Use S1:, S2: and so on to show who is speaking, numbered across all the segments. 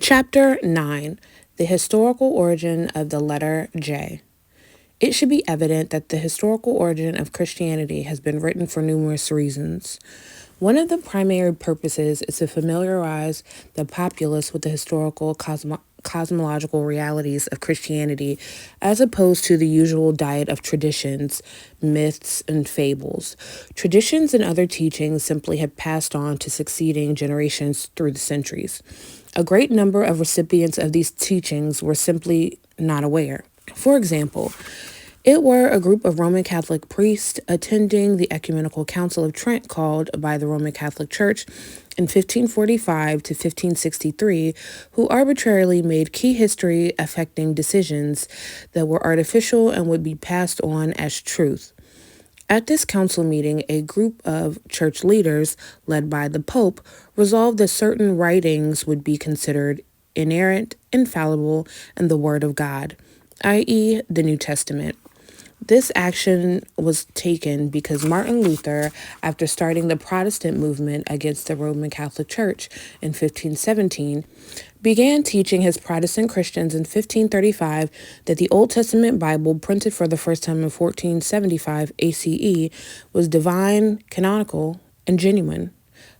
S1: Chapter 9. The Historical Origin of the Letter J. It should be evident that the historical origin of Christianity has been written for numerous reasons. One of the primary purposes is to familiarize the populace with the historical cosmological realities of Christianity, as opposed to the usual diet of traditions, myths, and fables. Traditions and other teachings simply have passed on to succeeding generations through the centuries. A great number of recipients of these teachings were simply not aware. For example, it were a group of Roman Catholic priests attending the Ecumenical Council of Trent called by the Roman Catholic Church in 1545 to 1563 who arbitrarily made key history affecting decisions that were artificial and would be passed on as truth. At this council meeting, a group of church leaders, led by the Pope, resolved that certain writings would be considered inerrant, infallible, and the Word of God, i.e., the New Testament. This action was taken because Martin Luther, after starting the Protestant movement against the Roman Catholic Church in 1517, began teaching his Protestant Christians in 1535 that the Old Testament Bible, printed for the first time in 1475 ACE, was divine, canonical, and genuine.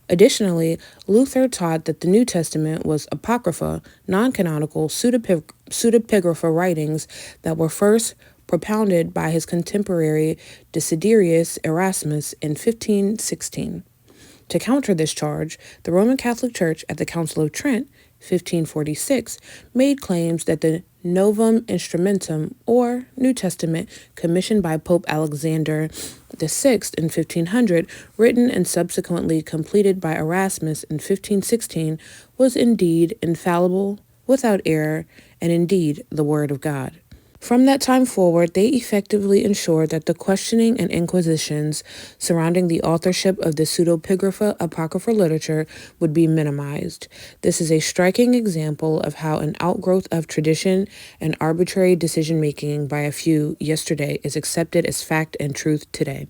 S1: Additionally, Luther taught that the New Testament was apocrypha, non-canonical pseudepigrapha writings that were first propounded by his contemporary Desiderius Erasmus in 1516. To counter this charge, the Roman Catholic Church at the Council of Trent, 1546, made claims that the Novum Instrumentum, or New Testament, commissioned by Pope Alexander VI in 1500, written and subsequently completed by Erasmus in 1516, was indeed infallible, without error, and indeed the Word of God. From that time forward, they effectively ensured that the questioning and inquisitions surrounding the authorship of the pseudepigrapha apocryphal literature would be minimized. This is a striking example of how an outgrowth of tradition and arbitrary decision-making by a few yesterday is accepted as fact and truth today.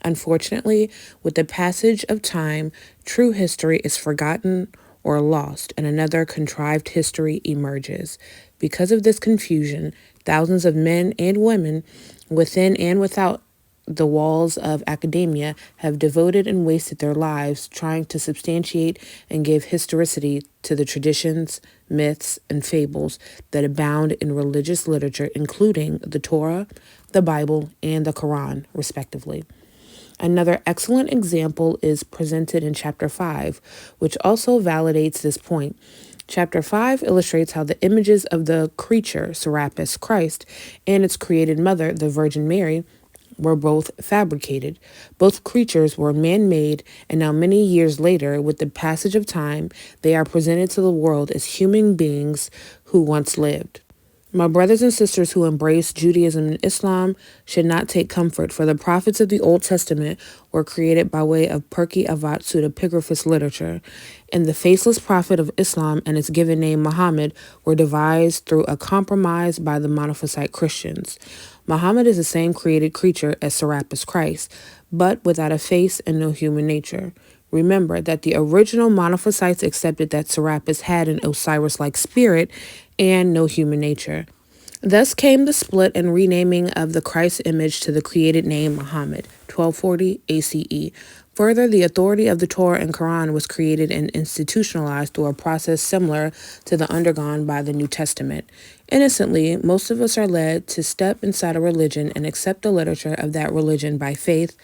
S1: Unfortunately, with the passage of time, true history is forgotten or lost, and another contrived history emerges. Because of this confusion, thousands of men and women, within and without the walls of academia, have devoted and wasted their lives trying to substantiate and give historicity to the traditions, myths, and fables that abound in religious literature, including the Torah, the Bible, and the Quran, respectively. Another excellent example is presented in Chapter 5, which also validates this point. Chapter 5 illustrates how the images of the creature, Serapis Christ, and its created mother, the Virgin Mary, were both fabricated. Both creatures were man-made, and now many years later, with the passage of time, they are presented to the world as human beings who once lived. My brothers and sisters who embrace Judaism and Islam should not take comfort, for the prophets of the Old Testament were created by way of Perki Avat pseudepigraphist literature, and the faceless prophet of Islam and its given name Muhammad were devised through a compromise by the Monophysite Christians. Muhammad is the same created creature as Serapis Christ, but without a face and no human nature. Remember that the original Monophysites accepted that Serapis had an Osiris-like spirit and no human nature. Thus came the split and renaming of the Christ image to the created name Muhammad, 1240 ACE. Further, the authority of the Torah and Quran was created and institutionalized through a process similar to the undergone by the New Testament. Innocently, most of us are led to step inside a religion and accept the literature of that religion by faith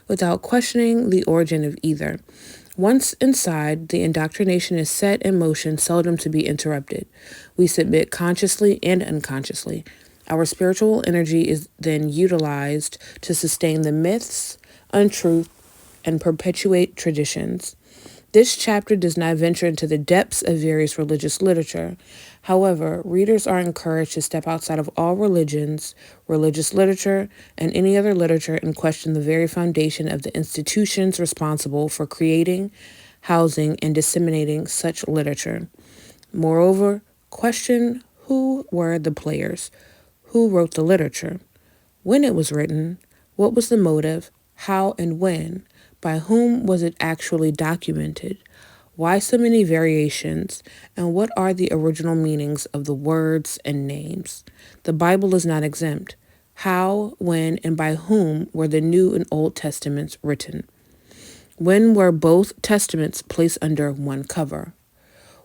S1: without questioning the origin of either. Once inside, the indoctrination is set in motion, seldom to be interrupted. We submit consciously and unconsciously. Our spiritual energy is then utilized to sustain the myths, untruth, and perpetuate traditions. This chapter does not venture into the depths of various religious literature. However, readers are encouraged to step outside of all religions, religious literature, and any other literature and question the very foundation of the institutions responsible for creating, housing, and disseminating such literature. Moreover, question who were the players, who wrote the literature, when it was written, what was the motive, how and when, by whom was it actually documented, Why so many variations? And what are the original meanings of the words and names? The Bible is not exempt. How, when, and by whom were the New and Old Testaments written? When were both testaments placed under one cover?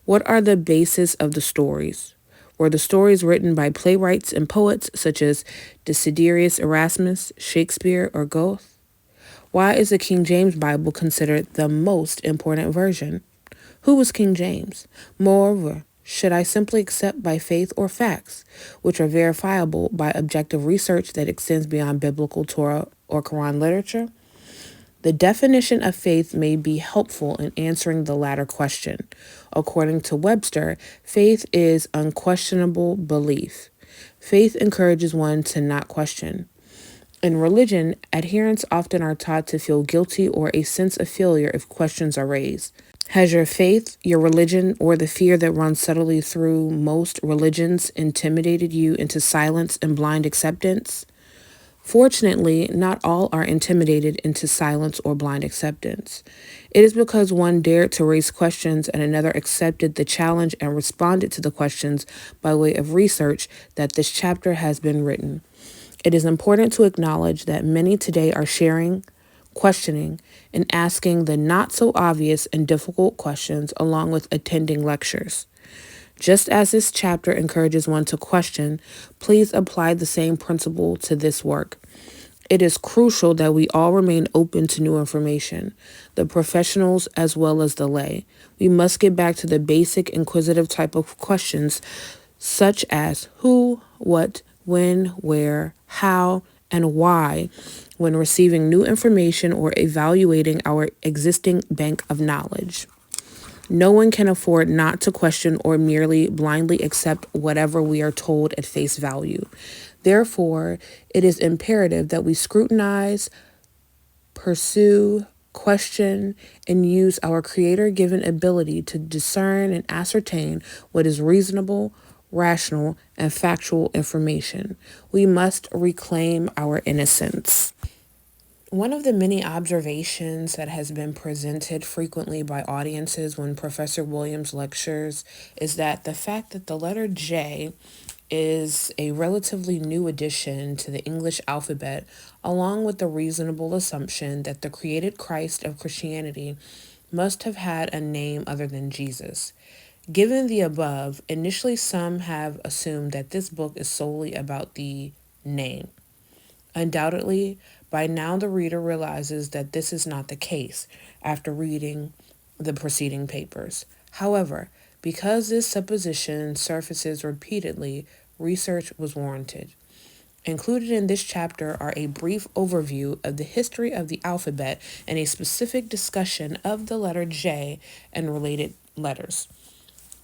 S1: What are the basis of the stories? Were the stories written by playwrights and poets such as Desiderius Erasmus, Shakespeare, or Goethe? Why is the King James Bible considered the most important version? Who was King James? Moreover, should I simply accept by faith or facts, which are verifiable by objective research that extends beyond biblical Torah or Quran literature? The definition of faith may be helpful in answering the latter question. According to Webster, faith is unquestionable belief. Faith encourages one to not question. In religion, adherents often are taught to feel guilty or a sense of failure if questions are raised. Has your faith, your religion, or the fear that runs subtly through most religions intimidated you into silence and blind acceptance? Fortunately, not all are intimidated into silence or blind acceptance. It is because one dared to raise questions and another accepted the challenge and responded to the questions by way of research that this chapter has been written. It is important to acknowledge that many today are sharing, questioning, and asking the not so obvious and difficult questions along with attending lectures. Just as this chapter encourages one to question, please apply the same principle to this work. It is crucial that we all remain open to new information, the professionals as well as the lay. We must get back to the basic inquisitive type of questions such as who, what, when, where, how, and why when receiving new information or evaluating our existing bank of knowledge. No one can afford not to question or merely blindly accept whatever we are told at face value. Therefore, it is imperative that we scrutinize, pursue, question, and use our creator-given ability to discern and ascertain what is reasonable, rational, and factual information. We must reclaim our innocence. One of the many observations that has been presented frequently by audiences when Professor Williams lectures is that the fact that the letter J is a relatively new addition to the English alphabet, along with the reasonable assumption that the created Christ of Christianity must have had a name other than Jesus. Given the above, initially some have assumed that this book is solely about the name. Undoubtedly, by now the reader realizes that this is not the case after reading the preceding papers. However, because this supposition surfaces repeatedly, research was warranted. Included in this chapter are a brief overview of the history of the alphabet and a specific discussion of the letter J and related letters.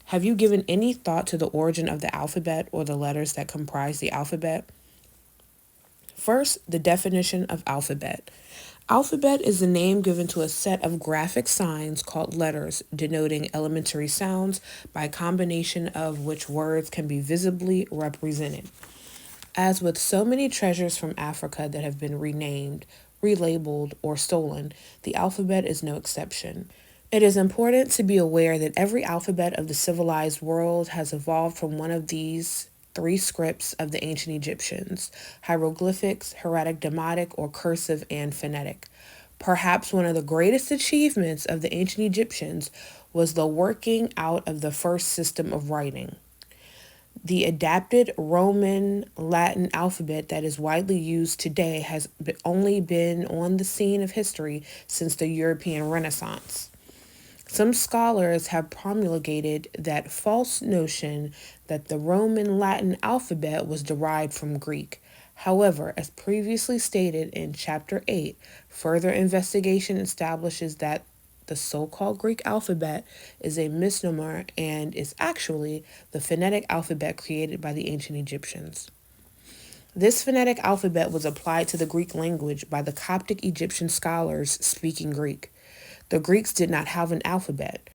S1: Have you given any thought to the origin of the alphabet or the letters that comprise the alphabet? First, the definition of alphabet. Alphabet is the name given to a set of graphic signs called letters, denoting elementary sounds by a combination of which words can be visibly represented. As with so many treasures from Africa that have been renamed, relabeled, or stolen, the alphabet is no exception. It is important to be aware that every alphabet of the civilized world has evolved from one of these three scripts of the ancient Egyptians: hieroglyphics, hieratic, demotic, or cursive and phonetic. Perhaps one of the greatest achievements of the ancient Egyptians was the working out of the first system of writing. The adapted Roman Latin alphabet that is widely used today has only been on the scene of history since the European Renaissance. Some scholars have promulgated that false notion that the Roman Latin alphabet was derived from Greek. However, as previously stated in Chapter 8, further investigation establishes that the so-called Greek alphabet is a misnomer and is actually the phonetic alphabet created by the ancient Egyptians. This phonetic alphabet was applied to the Greek language by the Coptic Egyptian scholars speaking Greek. The Greeks did not have an alphabet.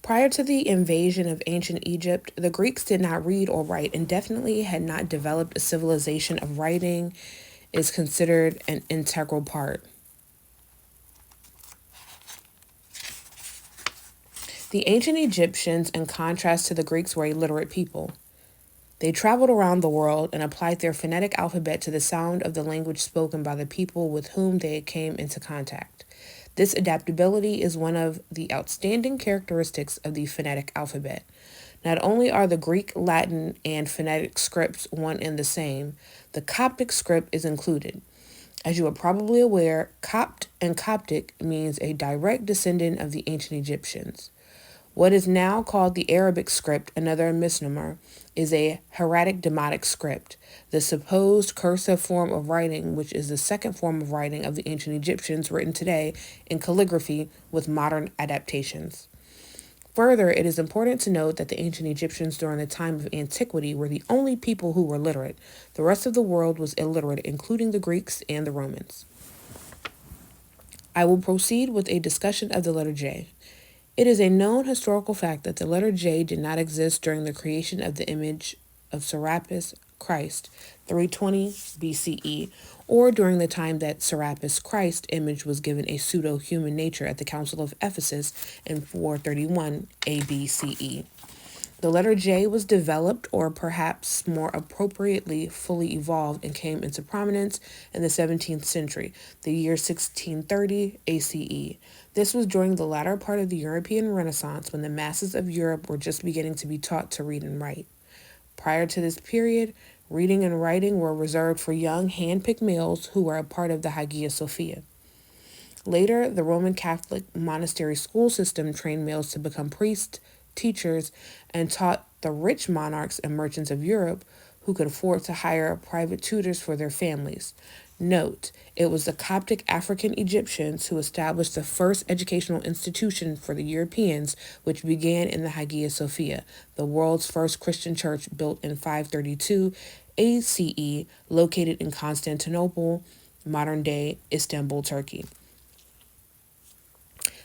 S1: Prior to the invasion of ancient Egypt, the Greeks did not read or write and definitely had not developed a civilization of writing is considered an integral part. The ancient Egyptians, in contrast to the Greeks, were a literate people. They traveled around the world and applied their phonetic alphabet to the sound of the language spoken by the people with whom they came into contact. This adaptability is one of the outstanding characteristics of the phonetic alphabet. Not only are the Greek, Latin, and phonetic scripts one and the same, the Coptic script is included. As you are probably aware, Copt and Coptic means a direct descendant of the ancient Egyptians. What is now called the Arabic script, another misnomer, is a hieratic demotic script, the supposed cursive form of writing, which is the second form of writing of the ancient Egyptians written today in calligraphy with modern adaptations. Further, it is important to note that the ancient Egyptians during the time of antiquity were the only people who were literate. The rest of the world was illiterate, including the Greeks and the Romans. I will proceed with a discussion of the letter J. It is a known historical fact that the letter J did not exist during the creation of the image of Serapis Christ, 320 BCE, or during the time that Serapis Christ image was given a pseudo-human nature at the Council of Ephesus in 431 ABCE. The letter J was developed, or perhaps more appropriately, fully evolved and came into prominence in the 17th century, the year 1630 ACE. This was during the latter part of the European Renaissance when the masses of Europe were just beginning to be taught to read and write. Prior to this period, reading and writing were reserved for young hand-picked males who were a part of the Hagia Sophia. Later, the Roman Catholic monastery school system trained males to become priests, teachers, and taught the rich monarchs and merchants of Europe who could afford to hire private tutors for their families. Note, it was the Coptic African Egyptians who established the first educational institution for the Europeans, which began in the Hagia Sophia, the world's first Christian church built in 532 ACE, located in Constantinople, modern-day Istanbul, Turkey.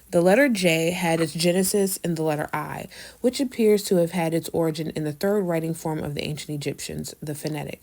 S1: The letter J had its genesis in the letter I, which appears to have had its origin in the third writing form of the ancient Egyptians, the phonetic.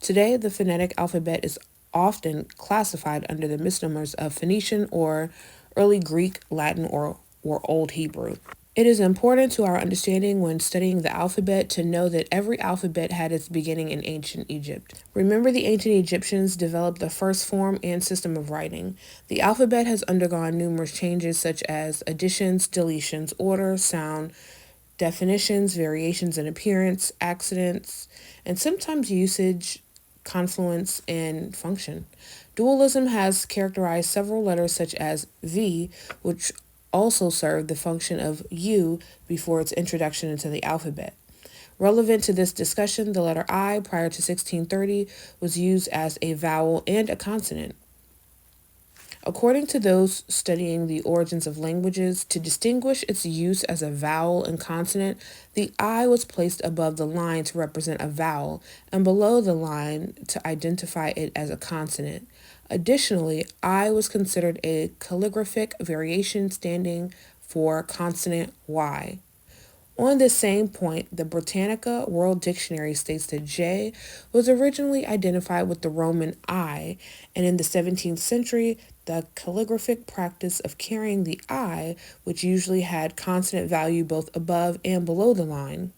S1: Today, the phonetic alphabet is often classified under the misnomers of Phoenician or early Greek, Latin, or Old Hebrew. It is important to our understanding when studying the alphabet to know that every alphabet had its beginning in ancient Egypt. Remember, the ancient Egyptians developed the first form and system of writing. The alphabet has undergone numerous changes such as additions, deletions, order, sound, definitions, variations in appearance, accidents, and sometimes usage, confluence, and function. Dualism has characterized several letters such as V, which also served the function of U before its introduction into the alphabet. Relevant to this discussion, the letter I prior to 1630 was used as a vowel and a consonant. According to those studying the origins of languages, to distinguish its use as a vowel and consonant, the I was placed above the line to represent a vowel and below the line to identify it as a consonant. Additionally, I was considered a calligraphic variation standing for consonant Y. On this same point, the Britannica World Dictionary states that J was originally identified with the Roman I, and in the 17th century, the calligraphic practice of carrying the I, which usually had consonant value both above and below the line.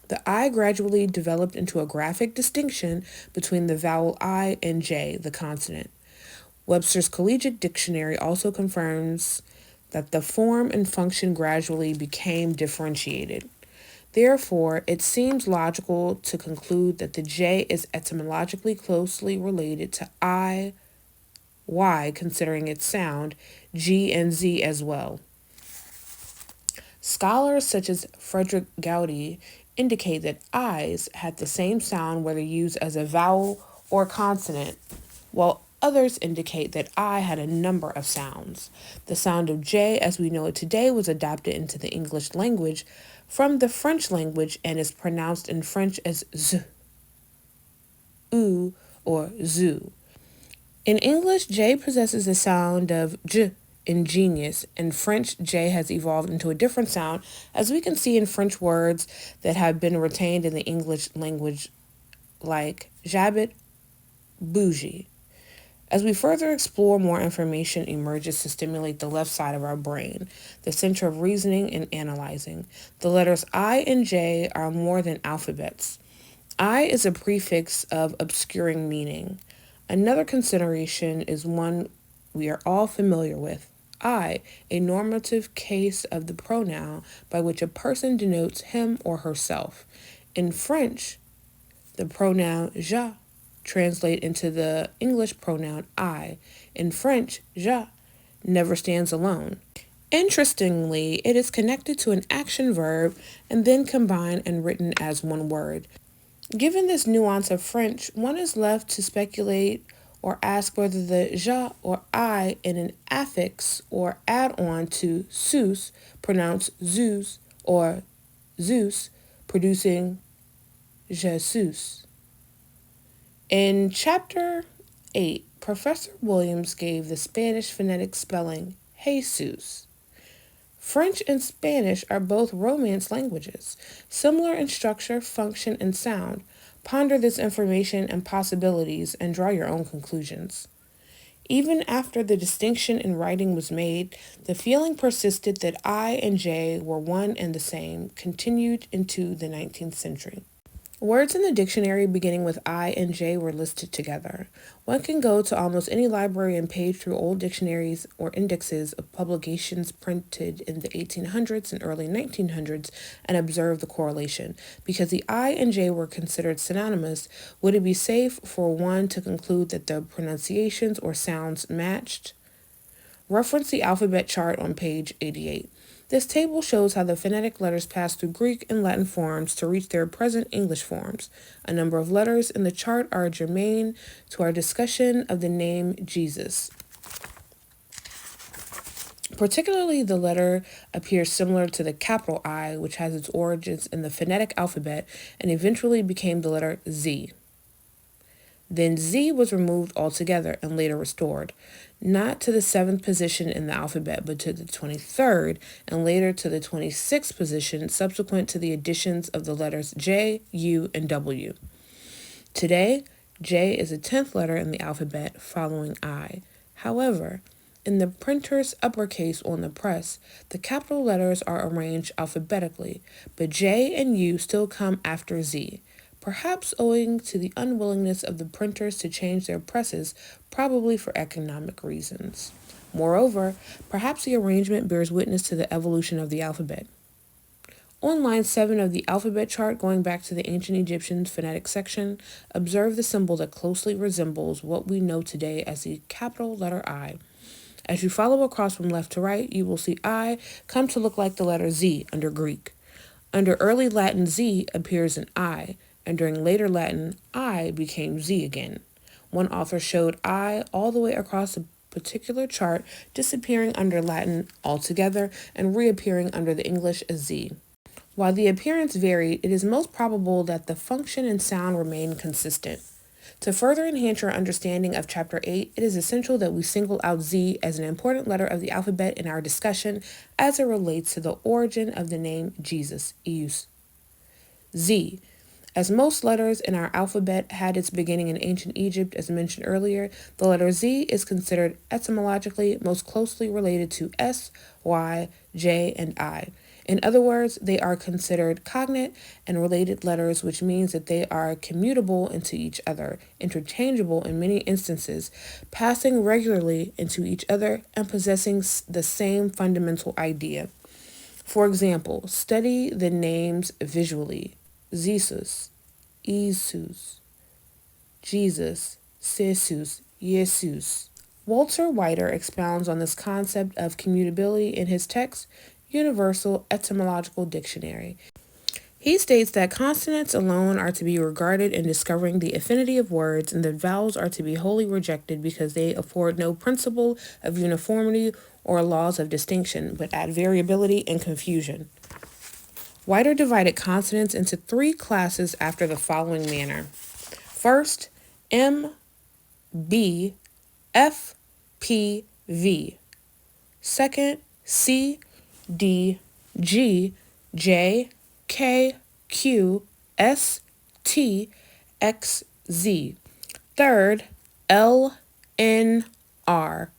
S1: The I gradually developed into a graphic distinction between the vowel I and J, the consonant. Webster's Collegiate Dictionary also confirms that the form and function gradually became differentiated. Therefore, it seems logical to conclude that the J is etymologically closely related to I, Y, considering its sound, G and Z as well. Scholars such as Frederick Goudy indicate that I's had the same sound whether used as a vowel or consonant, while others indicate that I had a number of sounds. The sound of J, as we know it today, was adapted into the English language from the French language and is pronounced in French as Z, U, or Zoo. In English, J possesses the sound of J in genius. In French, J has evolved into a different sound, as we can see in French words that have been retained in the English language, like jabot, bougie. As we further explore, more information emerges to stimulate the left side of our brain, the center of reasoning and analyzing. The letters I and J are more than alphabets. I is a prefix of obscuring meaning. Another consideration is one we are all familiar with. I, a normative case of the pronoun by which a person denotes him or herself. In French, the pronoun je translate into the English pronoun I. In French, je never stands alone. Interestingly, it is connected to an action verb and then combined and written as one word. Given this nuance of French, one is left to speculate or ask whether the je or I in an affix or add-on to sus, pronounced Zeus, or Zeus, producing Jesus. In Chapter 8, Professor Williams gave the Spanish phonetic spelling Jesus. French and Spanish are both Romance languages, similar in structure, function, and sound. Ponder this information and possibilities and draw your own conclusions. Even after the distinction in writing was made, the feeling persisted that I and J were one and the same, continued into the 19th century. Words in the dictionary beginning with I and J were listed together. One can go to almost any library and page through old dictionaries or indexes of publications printed in the 1800s and early 1900s and observe the correlation. Because the I and J were considered synonymous, would it be safe for one to conclude that the pronunciations or sounds matched? Reference the alphabet chart on page 88. This table shows how the phonetic letters pass through Greek and Latin forms to reach their present English forms. A number of letters in the chart are germane to our discussion of the name Jesus. Particularly, the letter appears similar to the capital I, which has its origins in the phonetic alphabet and eventually became the letter Z. Then Z was removed altogether and later restored, not to the 7th position in the alphabet, but to the 23rd and later to the 26th position subsequent to the additions of the letters J, U, and W. Today, J is the 10th letter in the alphabet following I. However, in the printer's uppercase on the press, the capital letters are arranged alphabetically, but J and U still come after Z. Perhaps owing to the unwillingness of the printers to change their presses, probably for economic reasons. Moreover, perhaps the arrangement bears witness to the evolution of the alphabet. On line 7 of the alphabet chart, going back to the ancient Egyptian phonetic section, observe the symbol that closely resembles what we know today as the capital letter I. As you follow across from left to right, you will see I come to look like the letter Z under Greek. Under early Latin, Z appears in I, and during later Latin, I became Z again. One author showed I all the way across a particular chart, disappearing under Latin altogether and reappearing under the English as Z. While the appearance varied, it is most probable that the function and sound remained consistent. To further enhance your understanding of Chapter 8, it is essential that we single out Z as an important letter of the alphabet in our discussion as it relates to the origin of the name Jesus, Ius. Z. As most letters in our alphabet had its beginning in ancient Egypt, as mentioned earlier, the letter Z is considered etymologically most closely related to S, Y, J, and I. In other words, they are considered cognate and related letters, which means that they are commutable into each other, interchangeable in many instances, passing regularly into each other, and possessing the same fundamental idea. For example, study the names visually. Jesus, Jesus, Jesus, Jesus, Jesus. Walter Whiter expounds on this concept of commutability in his text, Universal Etymological Dictionary. He states that consonants alone are to be regarded in discovering the affinity of words, and that vowels are to be wholly rejected because they afford no principle of uniformity or laws of distinction, but add variability and confusion. Whiter divided consonants into 3 classes after the following manner. First, M, B, F, P, V. Second, C, D, G, J, K, Q, S, T, X, Z. Third, L, N, R.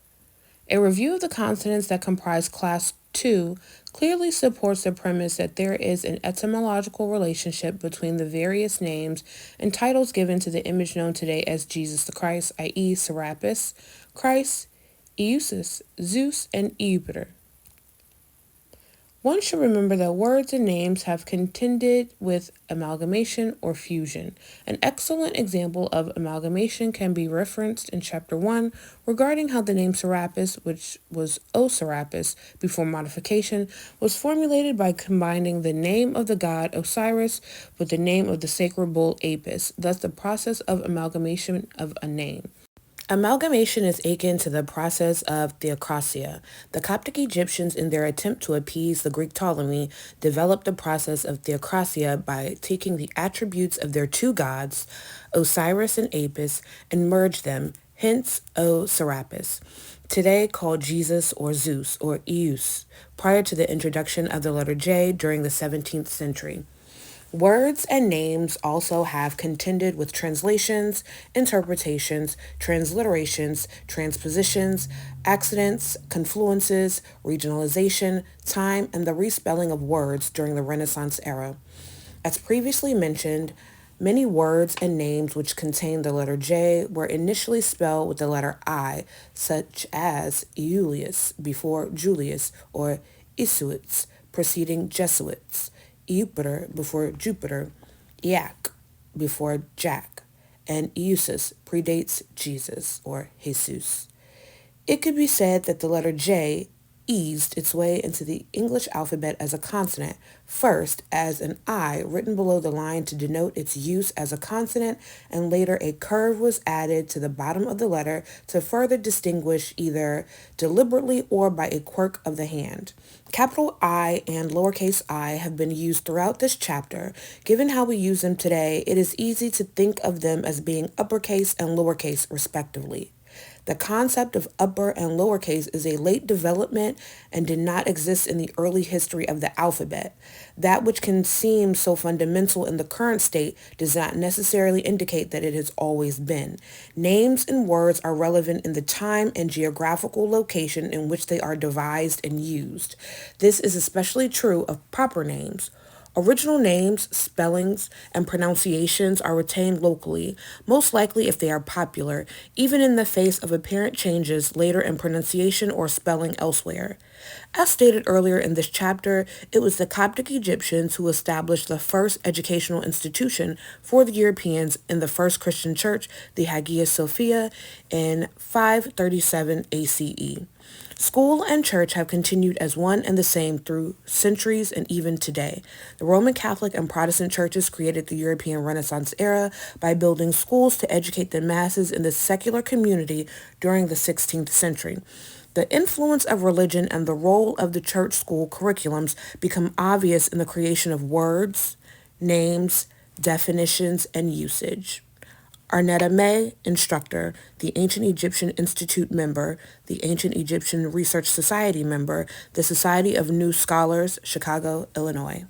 S1: A review of the consonants that comprise Class 2 clearly supports the premise that there is an etymological relationship between the various names and titles given to the image known today as Jesus the Christ, i.e. Serapis, Christ, Eusus, Zeus, and Jupiter. One should remember that words and names have contended with amalgamation or fusion. An excellent example of amalgamation can be referenced in Chapter 1 regarding how the name Serapis, which was O Serapis before modification, was formulated by combining the name of the god Osiris with the name of the sacred bull Apis, thus the process of amalgamation of a name. Amalgamation is akin to the process of theocracia. The Coptic Egyptians, in their attempt to appease the Greek Ptolemy, developed the process of theocracia by taking the attributes of their two gods, Osiris and Apis, and merged them, hence O Serapis, today called Jesus or Zeus or Eus, prior to the introduction of the letter J during the 17th century. Words and names also have contended with translations, interpretations, transliterations, transpositions, accidents, confluences, regionalization, time, and the respelling of words during the Renaissance era. As previously mentioned, many words and names which contain the letter J were initially spelled with the letter I, such as Iulius before Julius or Isuits preceding Jesuits. Jupiter before Jupiter, Yak before Jack, and Eusus predates Jesus or Jesus. It could be said that the letter J eased its way into the English alphabet as a consonant, first as an I written below the line to denote its use as a consonant, and later a curve was added to the bottom of the letter to further distinguish either deliberately or by a quirk of the hand. Capital I and lowercase I have been used throughout this chapter. Given how we use them today, it is easy to think of them as being uppercase and lowercase respectively. The concept of upper and lowercase is a late development and did not exist in the early history of the alphabet. That which can seem so fundamental in the current state does not necessarily indicate that it has always been. Names and words are relevant in the time and geographical location in which they are devised and used. This is especially true of proper names. Original names, spellings, and pronunciations are retained locally, most likely if they are popular, even in the face of apparent changes later in pronunciation or spelling elsewhere. As stated earlier in this chapter, it was the Coptic Egyptians who established the first educational institution for the Europeans in the first Christian church, the Hagia Sophia, in 537 ACE. School and church have continued as one and the same through centuries and even today. The Roman Catholic and Protestant churches created the European Renaissance era by building schools to educate the masses in the secular community during the 16th century. The influence of religion and the role of the church school curriculums become obvious in the creation of words, names, definitions, and usage. Arnetta May, instructor, the Ancient Egyptian Institute member, the Ancient Egyptian Research Society member, the Society of New Scholars, Chicago, Illinois.